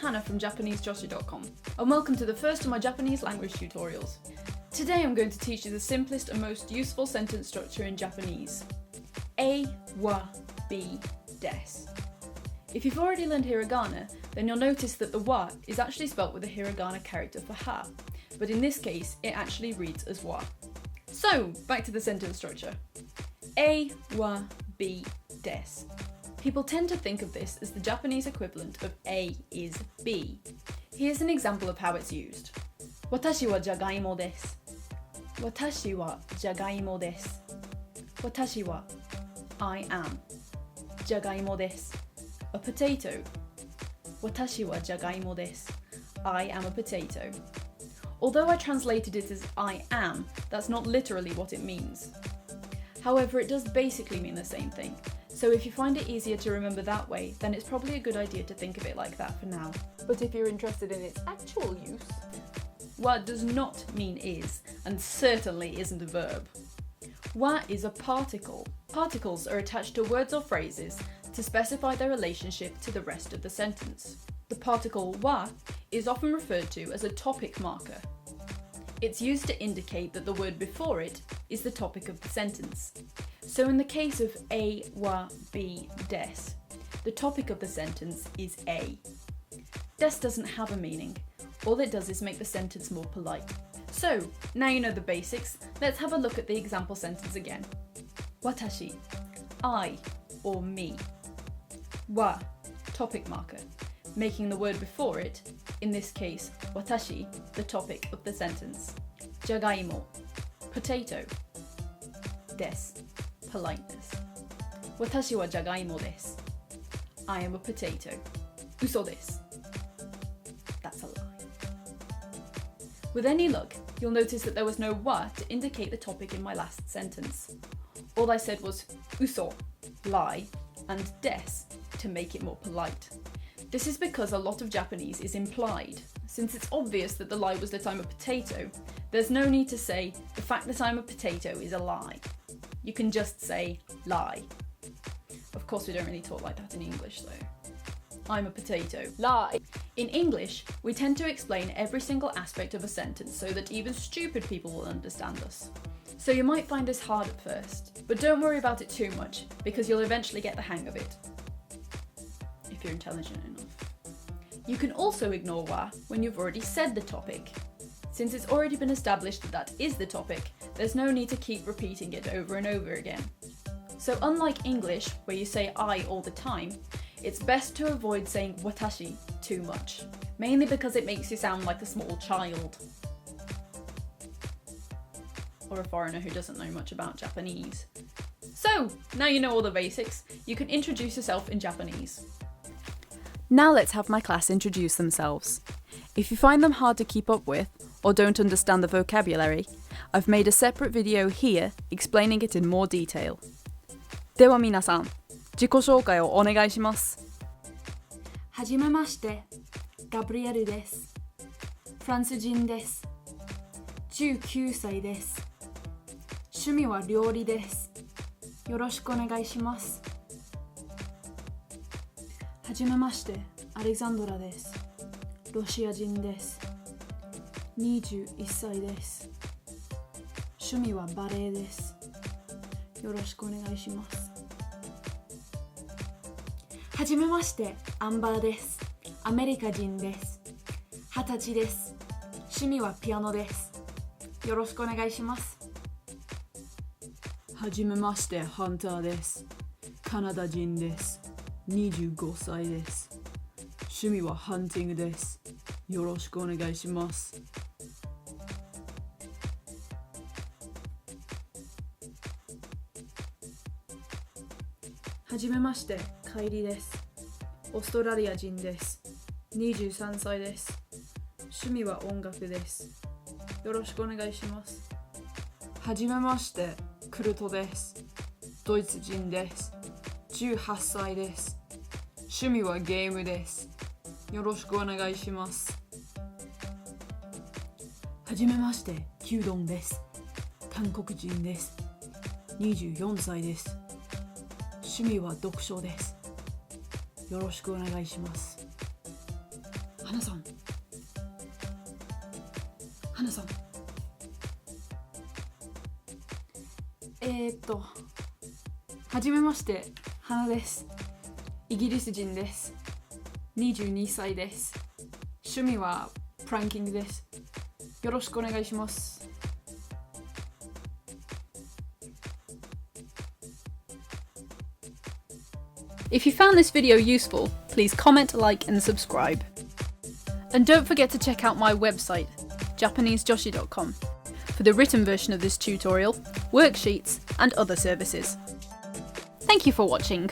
Hannah from JapaneseJoshi.com, and welcome to the first of my Japanese language tutorials. Today I'm going to teach you the simplest and most useful sentence structure in Japanese. A, wa, be, des. If you've already learned hiragana, then you'll notice that the wa is actually spelt with a hiragana character for ha, but in this case it actually reads as wa. So, back to the sentence structure. A, wa, be, des. People tend to think of this as the Japanese equivalent of A is B. Here's an example of how it's used. Watashi wa jagaimo desu. Watashi wa jagaimo desu. Watashi wa, I am. Jagaimo desu, a potato. Watashi wa jagaimo desu. I am a potato. Although I translated it as I am, that's not literally what it means. However, it does basically mean the same thing. So if you find it easier to remember that way, then it's probably a good idea to think of it like that for now. But if you're interested in its actual use, wa does not mean is, and certainly isn't a verb. Wa is a particle. Particles are attached to words or phrases to specify their relationship to the rest of the sentence. The particle wa is often referred to as a topic marker. It's used to indicate that the word before it is the topic of the sentence. So in the case of A, wa, be, des, the topic of the sentence is A. Des doesn't have a meaning. All it does is make the sentence more polite. So, now you know the basics, let's have a look at the example sentence again. Watashi, I, or me. Wa, topic marker, making the word before it, in this case, watashi, the topic of the sentence. Jagaimo, potato. Des, politeness. Watashi wa jagaimo desu. I am a potato. Uso desu. That's a lie. With any luck, you'll notice that there was no wa to indicate the topic in my last sentence. All I said was uso, lie, and des to make it more polite. This is because a lot of Japanese is implied. Since it's obvious that the lie was that I'm a potato, there's no need to say the fact that I'm a potato is a lie. You can just say lie. Of course, we don't really talk like that in English though. I'm a potato. Lie. In English, we tend to explain every single aspect of a sentence so that even stupid people will understand us. So you might find this hard at first, but don't worry about it too much because you'll eventually get the hang of it. If you're intelligent enough. You can also ignore wa when you've already said the topic. Since it's already been established that that is the topic, there's no need to keep repeating it over and over again. So unlike English, where you say I all the time, it's best to avoid saying watashi too much, mainly because it makes you sound like a small child. Or a foreigner who doesn't know much about Japanese. So, now you know all the basics, you can introduce yourself in Japanese. Now let's have my class introduce themselves. If you find them hard to keep up with, or don't understand the vocabulary, I've made a separate video here explaining it in more detail. では皆さん、自己紹介をお願いします。はじめまして、ガブリエルです。フランス人です。19歳です。趣味は料理です。よろしくお願いします。はじめまして、アレクサンドラです。ロシア人です。21歳です。趣味はバレエです。よろしくお願いします。はじめまして、アンバーです。アメリカ人です。20歳です。趣味はピアノです。よろしくお願いします。はじめまして、ハンターです。カナダ人です。25歳です。趣味はハンティングです。よろしくお願いします。はじめまして、カイリです。オーストラリア人です。23歳です。趣味は音楽です。よろしくお願いします。はじめまして、クルトです。ドイツ人です。18歳です。趣味はゲームです。よろしくお願いします。はじめまして、キュードンです。韓国人です。24歳です。趣味は読書です。よろしくお願いします。花さん花さんはじめまして、花です。イギリス人です。22歳です。趣味はプランキングです。よろしくお願いします。If you found this video useful, please comment, like and subscribe. And don't forget to check out my website, japanesejoshi.com, for the written version of this tutorial, worksheets and other services. Thank you for watching.